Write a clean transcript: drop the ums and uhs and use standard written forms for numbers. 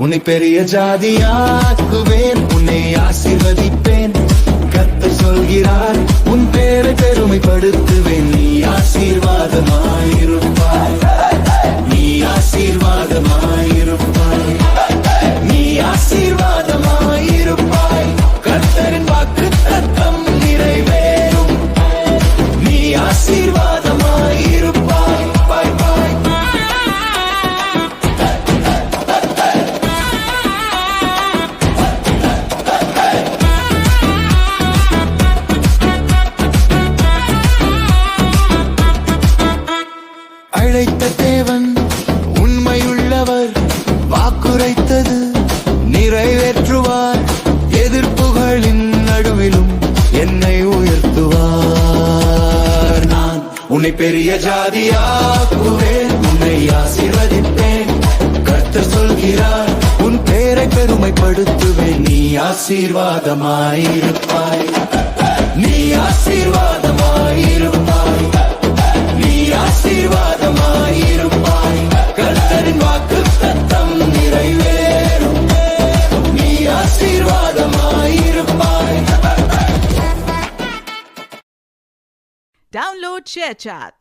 உன்னை பெரிய ஜாதியாக்குவேன், உன்னை ஆசீர்வதிப்பேன். கர்த்தர் சொல்கிறார், உன் பேரை பெருமைப்படுத்துவேன். நீ ஆசீர்வாதமாயிருப்பாய், நீ ஆசீர்வாதமாயிருப்பாய், நீ ஆசீர்வாதமாயிருப்பாய். கர்த்தரின் வாக்குத்தத்தம் நிறைவேறும். நீ ஆசீர்வாதமாயிருப்பாய். பாய் பாய். அழைத்த தேவன் உண்மையுள்ளவர், வாக்குரைத்தது நிறைவேற்றுவார். எதிர்ப்புகளின் நடுவிலும் என்னை உயர்த்துவார். நான் உன்னை பெரிய ஜாதியாக்குவேன், உன்னை ஆசீர்வதிப்பேன். கர்த்தர் சொல்கிறார், உன் பேரை பெருமைப்படுத்துவேன். நீ ஆசீர்வாதமாயிருப்பாய், நீ ஆசீர்வாதமாயிருப்பாய், நீ ஆசீர்வாதமாயிருப்பாய். கர்த்தரின் வாக்குத்தத்தம் நிறைவேறும். நீ ஆசீர்வாதமாயிருப்பாய். Download ShareChat.